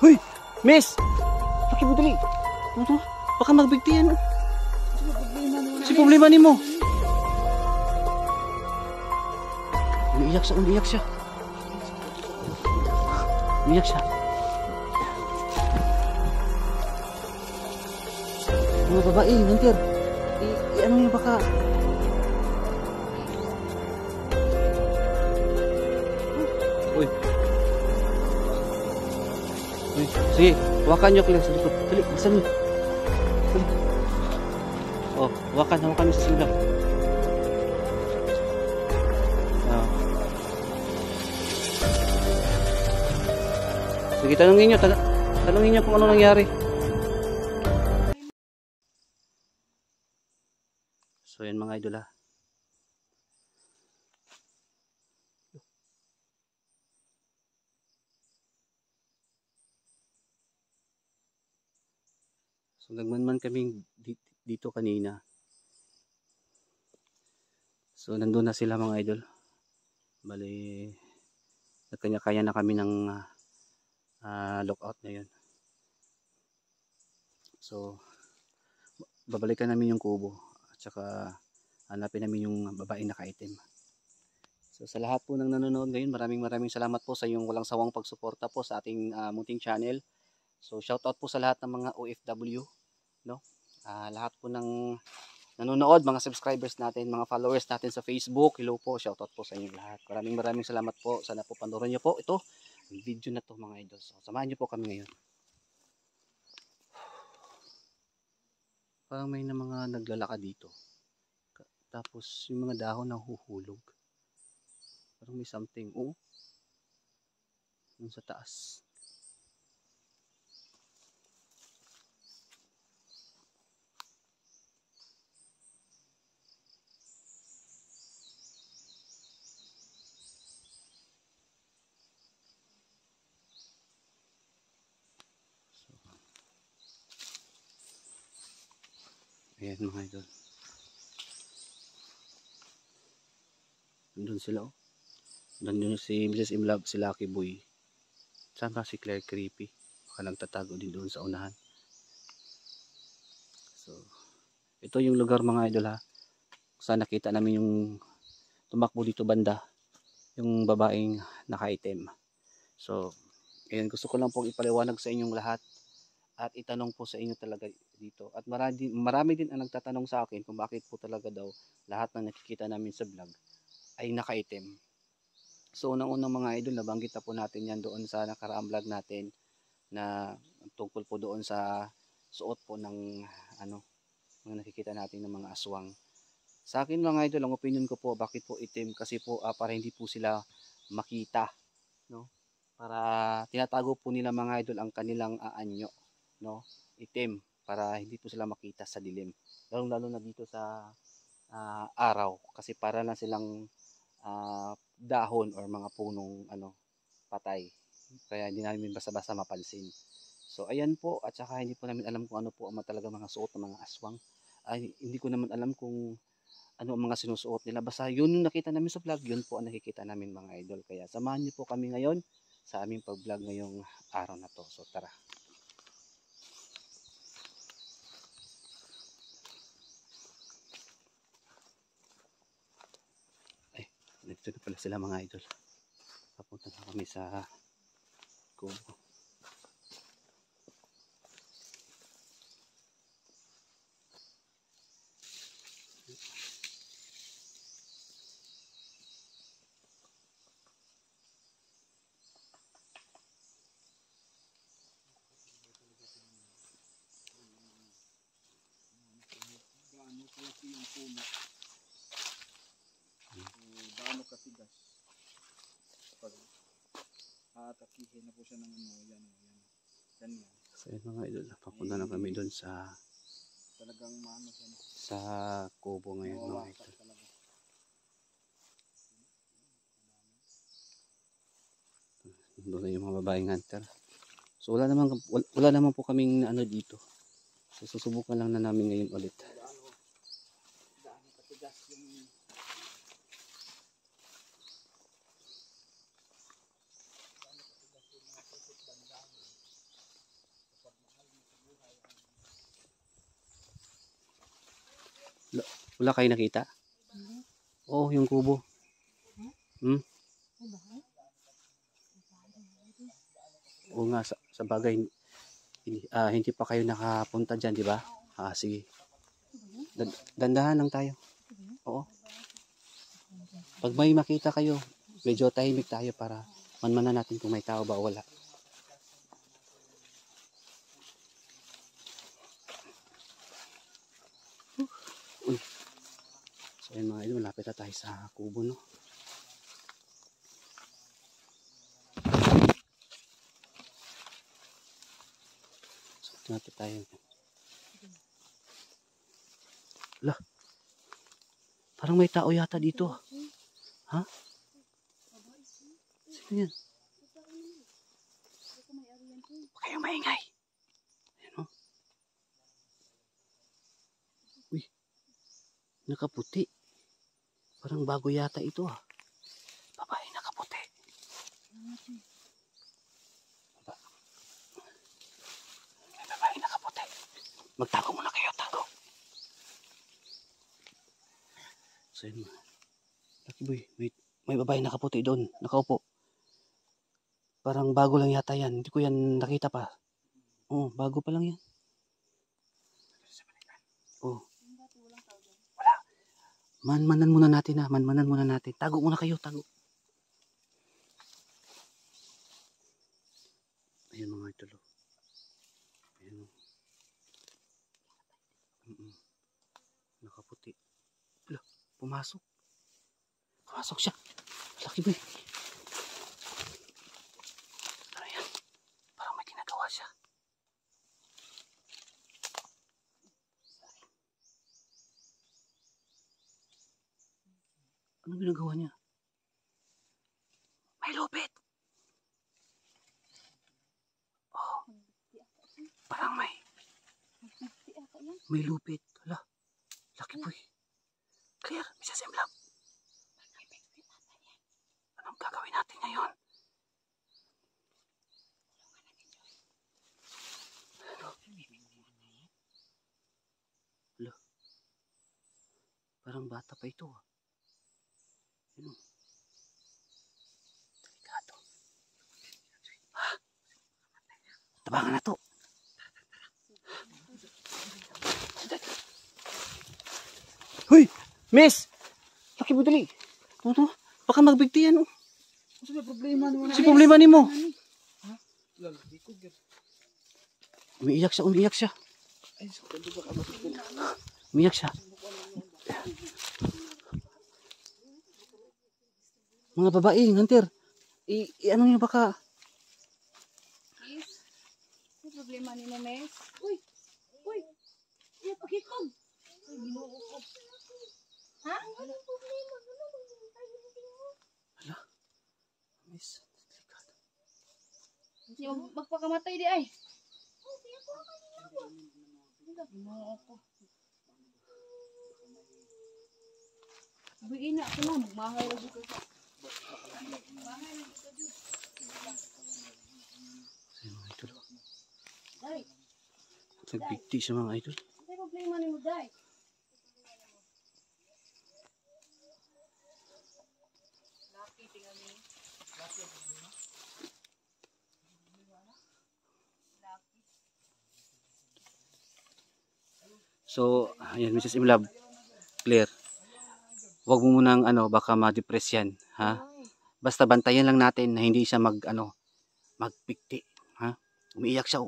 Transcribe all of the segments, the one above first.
Hoy! Miss! Pakibudali! Ano? Baka magbigtiyan. Si problema ni mo. Umiiyak siya, umiiyak siya. Umiiyak siya. Mga babae, Hunter. Ano yung baka... Uy. Uy, sige, hawakan nyo kaya sa likod. Dali, masan nyo. Dali. Oh, hawakan nyo sa silang. Sige, tanungin nyo kung ano nangyari. So yan mga idol ha. So nagmanman kaming dito kanina. So nandun na sila mga idol. Bali, nagkanya-kaya na kami ng lockout ngayon. So babalikan namin yung kubo at saka hanapin namin yung babaeng naka-itim. So sa lahat po ng nanonood ngayon, maraming salamat po sa yung walang sawang pagsuporta po sa ating munting channel. So shoutout po sa lahat ng mga OFW, no? Lahat po ng nanonood, mga subscribers natin, mga followers natin sa Facebook. Hello po, shoutout po sa inyo lahat. Maraming salamat po. Sana po panoorin niyo po ito, ang video na to mga idol. So samahan niyo po kami ngayon. Parang may na mga naglalakad dito. Tapos yung mga dahon nahuhulog. Parang may something. Oh. Yung sa taas. Ayan mga idol. Nandun sila oh. Nandun si Mrs. Imlab, si Lucky Boy. Saan ba si Claire Creepy? Baka nagtatago din doon sa unahan. So, ito yung lugar mga idol ha. Saan nakita namin yung tumakbo dito banda. Yung babaeng naka-item. So, ayan, gusto ko lang pong ipaliwanag sa inyong lahat. At itanong po sa inyo talaga dito. At marami din ang nagtatanong sa akin kung bakit po talaga daw lahat ng nakikita namin sa vlog ay naka-item. So unang-unang mga idol, nabanggit na po natin yan doon sa nakaraang vlog natin na tungkol po doon sa suot po ng mga nakikita natin ng mga aswang. Sa akin mga idol, ang opinion ko po, bakit po itim? Kasi po para hindi po sila makita, no? Para tinatago po nila mga idol ang kanilang anyo, no? Itim para hindi po sila makita sa dilim, lalo na dito sa araw, kasi para lang silang dahon or mga punong patay, kaya hindi namin basta-basta mapansin. So ayan po, at saka hindi po namin alam kung ano po ang talaga mga suot ng mga aswang. Hindi ko naman alam kung ano ang mga sinusuot nila, basta yun yung nakita namin sa vlog, yun po ang nakikita namin mga idol. Kaya samahan niyo po kami ngayon sa aming pag-vlog ngayong araw na to. So tara. Ay, dito na pala sila mga idol. Papunta na kami sa kubo. Yung puno. Gaano katigas. Pag atakihin na po siya ng yan. Ganyan. So yun mga idol, papunta na kami doon sa talagang maano siya, sa kubo ngayon mga idol. Doon na yung mga babaeng hunter. So wala naman po kaming dito. So susubukan lang na namin ngayon ulit. Wala kayo nakita? Oo, yung kubo. Hmm? Oo nga, sa bagay, hindi pa kayo nakapunta dyan, di ba? Sige. Dandahan lang tayo. Oo. Pag may makita kayo, medyo tahimik tayo para manmanan natin kung may tao ba o wala. Uy. So yun mga idol, malapit na tayo sa kubo, no? So malapit tayo. Lah. Parang may tao yata dito. Ha? Sino yan? Huwag kayong maingay. Ayan, oh. Uy. Nakaputi. Parang bago yata ito, ah. Babae nakaputi. May babae nakaputi. Magtago muna kayo, tago. So yun, Lucky Boy, may babae nakaputi doon, nakaupo. Parang bago lang yata yan, hindi ko yan nakita pa. Oo, bago pa lang yan. Oo. Wala. Manmanan muna natin, ha, manmanan muna natin. Tago muna kayo, tago. Ayan mga idol. Ayan. Nakaputi. Wala, pumasok. Pumasok siya. Lucky Boy. Ano yan? Parang may ginagawa siya. Anong ginagawa niya? May lupit. Oh. Parang may lupit. Hala. Lucky Boy. Clear, Mrs. Emlam. Anong gagawin natin ngayon? Ano? Hala. Parang bata pa ito, ah. Ano? Delikado. Ah! Tabangan na to. Hoy! Miss! Lucky Boy, dali. Ano? Baka magbigtiyan, oh. Ano problema mo? Si problema ni mo. Umiiyak siya, umiiyak siya. Umiiyak siya. Mga babae, hunter. Ano niyo baka? Miss, ano problema ni mo, Miss? Uy! Uy! Iya, pakikog! Uy, ginoo ko. Ha? Anong problema? Hala. Miss, delikado. Hindi mo magpakamatay di ay. Ginoo ko. Buin na ako na, magmahay lagi ko. Magmahay lagi ko, Diyos. Ay, mga idol. Day, Nagbigti siya, mga idol. ano problema ni mo, Day? Laki, tingnan mo. Laki ang problema? Laki. So, ayan, Mrs. Imlab. Clear. Huwag mo munang, baka ma-depress yan. Ha? Basta bantayan lang natin na hindi siya magpikti. Ha? Umiiyak siya.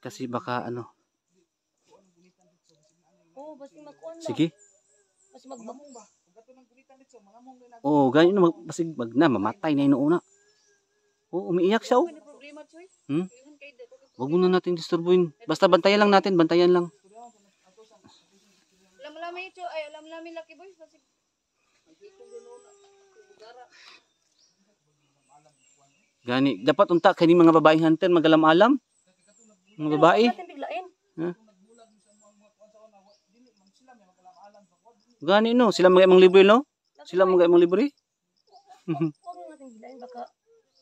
Kasi baka, Oo, basta magkuhan ba? sige. Basta magbamong ba? Oo, ganyan na, basig mamatay na inuuna. Oo, umiiyak siya, oh. Ano problema, Choy? Huwag muna natin disturbuin. Basta bantayan lang natin, bantayan lang. Alam namin ito, ay alam namin Lucky Boy. Kasi Gani, dapat unta kini mga babaeng hunter magalam-alam. Mga babae. natin biglain. Ha? Gani no, sila mga libre no? Sila mga libre. Huwag natin biglain, baka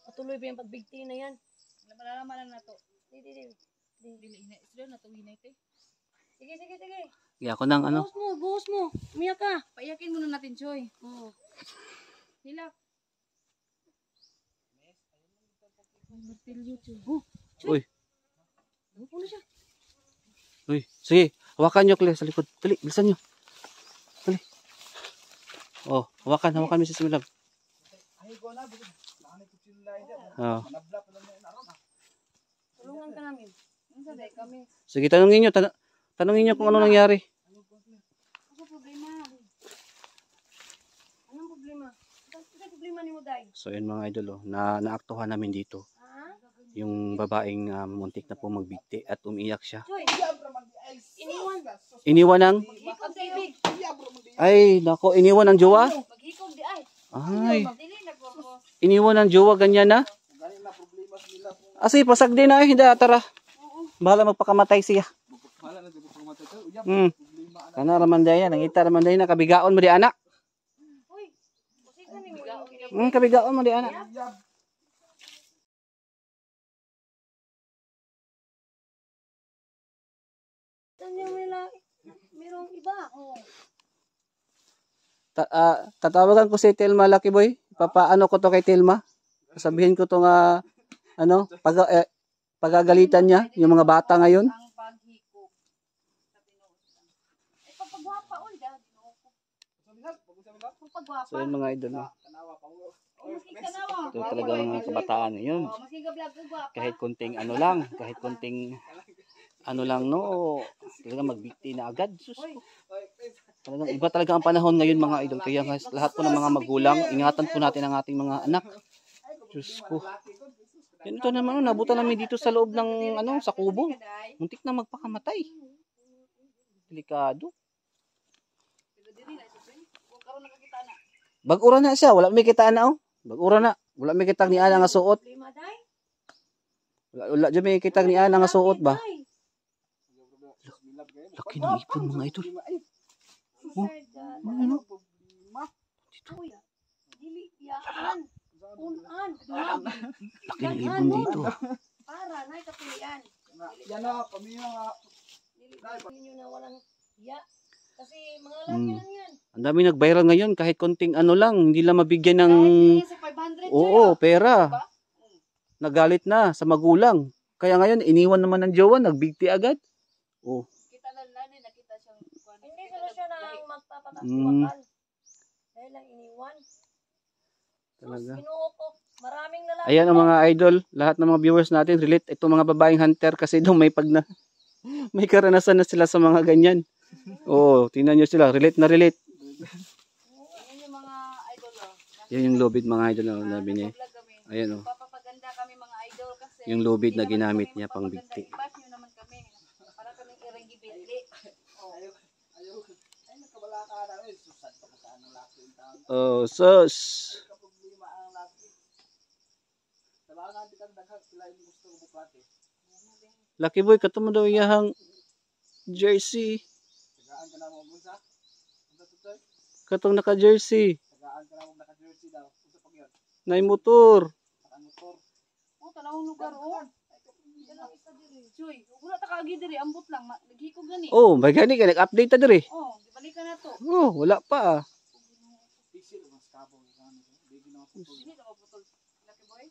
patuloy pa yung pagbigti na yan. Malalaman na to. Sige. Kaya ako ng ano. Buhos mo. Umiyak ka. Paiyakin muna natin, Choy. Oo. Hilak. Martilyo, Choy. Oh, Uy. Buko na siya. Uy. Sige. Hawakan nyo, Claire, sa likod. Dali, bilisan nyo. Dali. Oh, hawakan Mrs. Milab. Oh. Tulungan ka namin. Sabi kami. Sige, tanungin nyo kung ano nangyari. Ano problema? Anong problema? Ano problema ni mo, Day? So, yun mga idol, naaktuhan namin dito. Ha? Yung babaeng muntik na po magbigti at umiyak siya. Choy, iniwan. Iniwan ng... Maghikog, David. Ay, nako, iniwan ng jowa? Maghikog, di ay. Ay, Dili na po. iniwan ng jowa, ganyan na? Asi, pasag din na hindi, tara. Bahala magpakamatay siya. Kana raman day na, nangita raman day na, kabigaon mo di anak. Uy, busika ni mo. Kabigaon mo di anak. Tanya merong iba. Oh. Tatawagan ko si Telma, Lucky Boy. Papaano ko to kay Telma? Sabihin ko to nga, ano, pagagalitan niya, yung mga bata ngayon. Ang paghikog. Sa tinuod lang. Eh, pagpagwapa, ol, dahil tinuoko. Pagpagwapa. So yun mga idol. Oh, maski ka nawa. Ito talaga mga kabataan ngayon. Oh, maski ka vlog, gwapa. Kahit kunting ano lang, kahit kunting ano lang no, talaga magbigti na agad. Sus ko. Talagang iba talaga ang panahon ngayon mga idol. Kaya guys, lahat po ng mga magulang, ingatan po natin ang ating mga anak. Diyos ko. Yan ito naman, nabutan namin dito sa loob ng ano, sa kubo. Muntik na magpakamatay. Delikado. Bag-ura na siya, wala may kitaan na oh. Bag-ura na, wala may kitang ni Ana nga suot. Wala dyan may kitang ni Ana nga suot ba? Laki ng ipon mga idol. Oh, ano? Dili yaan. Unan. Laki ng ipon dito. Para na kapilian. Yan na, kami nga. Dili niyo na walang ya. Kasi mga laki lang yan. Ang dami nag-viral ngayon kahit konting ano lang, hindi lang mabigyan ng Sa 500 oo, pera. Nagalit na sa magulang. Kaya ngayon iniwan naman ng jowa, nagbigti agad. Oh. Kita lang din nakita siyang hindi sila siya nang magpapataas Mm. wakal. Dahil lang iniwan. Talaga. Binuoko. Maraming lalaki. Ayan ang mga idol, lahat ng mga viewers natin relate itong mga babaeng hunter kasi daw may may karanasan na sila sa mga ganyan. Oo, tingnan nyo sila, relate na relate. Yan yung mga idol oh. Yan yung lubid mga idol na nabi niya. Ayan oh, Papapaganda kami mga idol kasi yung lubid na hindi naman ginamit kami niya pang magpapaganda. bigti. I-bash nyo naman kami. Para kaming iranggi bili. Ayaw. Ay, nagkabala ka na. Eh, susad pa ka ng laki yung tao. Oh, sus. Kaproblema ang laki. Tabangan kita daghang sila yung gusto ko buklate. Lucky Boy, katumo daw iyahang jersey. Tagaan ka na mo bunsa. Unsa tutoy? Katong naka-jersey. Tagaan ka na mo naka-jersey daw. Unsa pag yun? Nay motor. Ang motor. Oh, tanawang lugar oh. Yan lang isa diri. Joy, wala ta kaagi diri, ambot lang. Naghikog gani. Oh, may gani ka nag-update ta diri. Oh, gibalikan na to. Oh, wala pa. Pisil mas kabong kan. Bigi na po. Dili ka maputol. Lucky boy.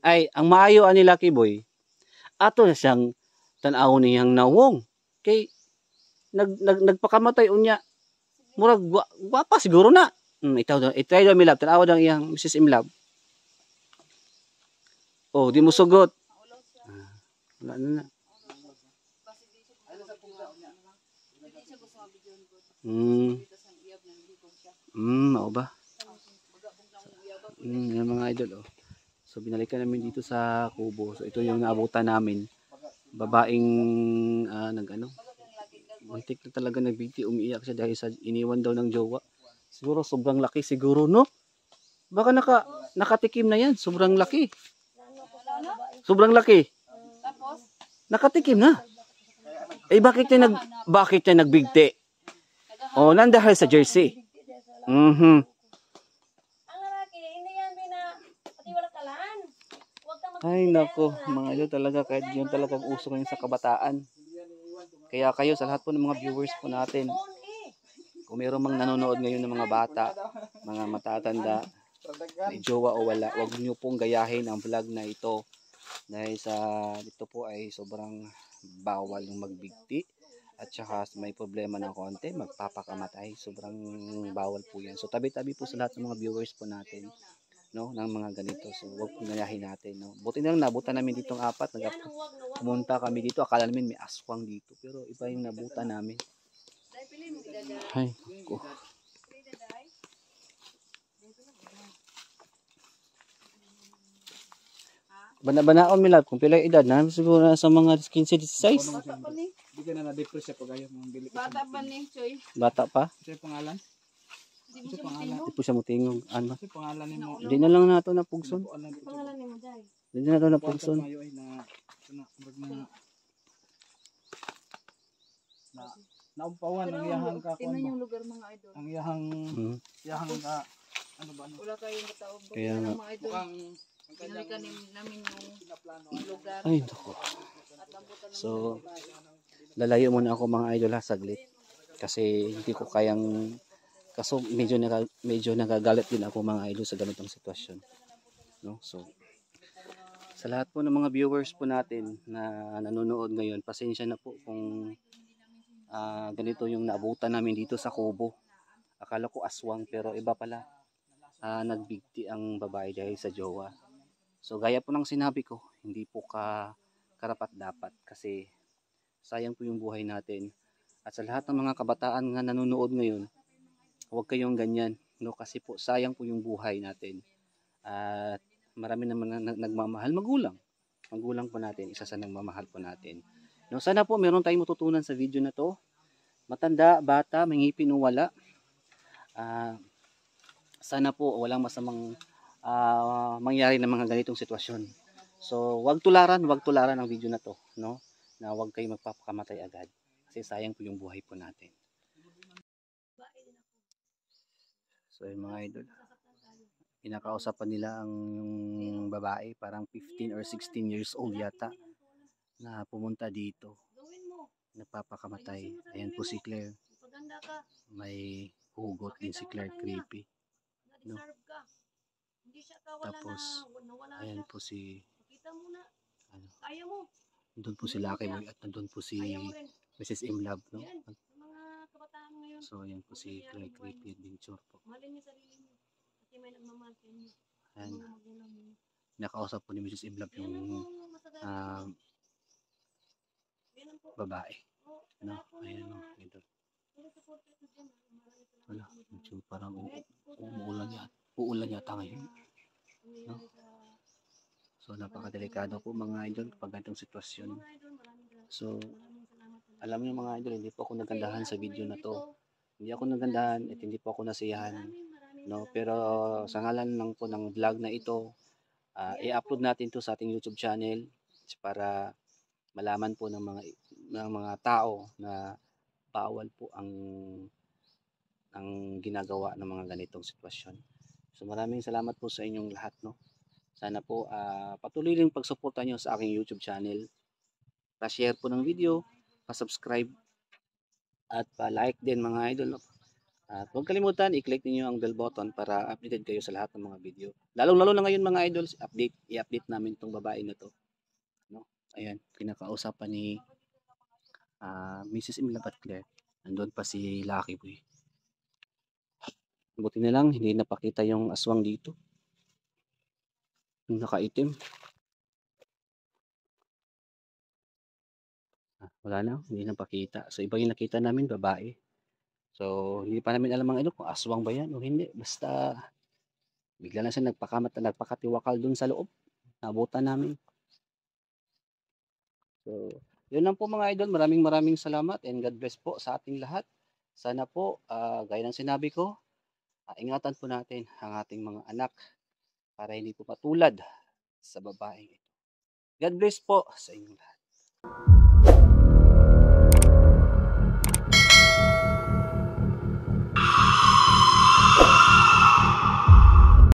Ay, ang maayo ani Lucky Boy. Ato na siyang tan-aw niyang nawong. Kay nagpakamatay unya. Murag gwapa siguro na. Itry daw milab, tan-aw daw iyang Mrs. Imlab. Oh, di mo sugot. Maulaw siya. Wala na. Kasi di siya Ano sa pula niya? Hindi siya gusto mabidyon ko. Hmm. Dito sa iyab na hikog siya. Mao ba? Bagabong lang ang iyab. Yan mga idol oh. So binalikan namin dito sa kubo. So ito yung naabutan namin. Babaeng nag-ano. Muntik na talaga nagbigti, umiiyak siya dahil sa iniwan daw ng jowa. Siguro sobrang laki siguro no. Baka nakatikim na yan, sobrang laki. Sobrang laki. Tapos, Nakatikim na. Eh bakit niya nagbigti? Oh, nandahal sa jersey. Mhm. ang lalaki, hindi yan pinatiwalakalaan. Huwag ka Ay nako, mga idol talaga kahit yun talagang uso ngayon sa kabataan. Hindi yan iiwan kung Kaya kayo sa lahat po ng mga viewers po natin, kung mayroong mang nanonood ngayon ng mga bata, mga matatanda, may jowa o wala, huwag niyo pong gayahin ang vlog na ito. Dahil sa ito po ay sobrang bawal yung magbigti. At saka may problema ng konti, magpapakamatay. Sobrang bawal po yan. So tabi-tabi po sa lahat ng mga viewers po natin, no, ng mga ganito. So huwag pong gayahin natin, no. Buti na lang nabutan namin ditong apat. Pumunta kami dito, akala namin may aswang dito. Pero iba yung nabutan namin. Ay, ko. Bana-banaon mi lab kung pila edad na siguro sa mga 15 16. Bata pa ni. Di ka na na-depress siya pag ayaw mong bili. Bata pa ni, Choy. Bata pa. Ito yung pangalan? Di mo siya matingog. Di po siya mutingog. Ano? Ito yung pangalan ni mo. Di na lang nato na pugson. Pangalan ni mo, Day. Di na nato na pugson. Mayo ay na naumpawan ang iyahang ka Tingnan yung lugar mga idol. ang iyahang Hmm. ka ano ba no? Wala kayong matawag. Kaya nga. Mga idol. Mukhang Pinalikan namin yung lugar. Ay, naku. At lambutan ng So, lalayo muna ako mga idol ha, saglit. Kasi hindi ko kayang, kaso medyo nagagalit din ako mga idol sa ganitong sitwasyon. No? So, sa lahat po ng mga viewers po natin na nanonood ngayon, pasensya na po kung ganito yung naabutan namin dito sa Kubo. Akala ko aswang pero iba pala. Nagbigti ang babae dahil sa jowa. So gaya po ng sinabi ko, hindi po karapat dapat kasi sayang po yung buhay natin. At sa lahat ng mga kabataan nga nanonood ngayon, huwag kayong ganyan, no? Kasi po sayang po yung buhay natin. At marami naman nagmamahal, magulang po natin, isa sa nagmamahal po natin. No, sana po meron tayong matutunan sa video na to. Matanda, bata, may ngipin o wala. Sana po walang masamang mangyari ng mga ganitong sitwasyon. So, wag tularan ang video na to, no? Na wag kayo magpapakamatay agad kasi sayang po yung buhay po natin. So, yung mga idol, pinakausapan nila ang yung babae, parang 15 or 16 years old yata, na pumunta dito, nagpapakamatay. Ayan po si Claire. May hugot din si Claire, creepy. No? Tapos, ayan po si, ano, doon po si Lucky Boy at nandun po si Mrs. Imlab, no? So, ayan po si Claire, creepy adventure po. Ayan. Nakausap po ni Mrs. Imlab yung babae. No? Ayan, no? Ito. Wala, medyo parang uulan yata ngayon. No? So napakadelikado po mga idol kapag ganitong sitwasyon. So alam niyo mga idol, hindi po ako nagandahan sa video na to. Hindi ako nagandahan at hindi po ako nasiyahan. No? Pero sa ngalan lang po ng vlog na ito, i-upload natin to sa ating YouTube channel para malaman po ng mga tao na bawal po ang ginagawa ng mga ganitong sitwasyon. So maraming salamat po sa inyong lahat, no. Sana po patuloy ring pagsuporta niyo sa aking YouTube channel. Pa-share po ng video, pa-subscribe at pa-like din mga idol, no? At huwag kalimutan i-click niyo ang bell button para updated kayo sa lahat ng mga video. Lalong-lalo na ngayon mga idols, i-update namin tong babae na to, no. Ayan, kinakausapan ni Mrs. Imlab at Claire. Nandun pa si Lucky Boy. Buti na lang hindi napakita yung aswang dito. Yung nakaitim. Wala na, hindi napakita. So iba yung nakita namin, babae. So hindi pa namin alam ang kung aswang ba yan o hindi. Basta bigla na siya nagpakatiwakal dun sa loob. Nabutan namin. So yun lang po mga idol. Maraming salamat and God bless po sa ating lahat. Sana po, gaya ng sinabi ko, ingatan po natin ang ating mga anak para hindi po patulad sa babaeng ito. God bless po sa inyong lahat.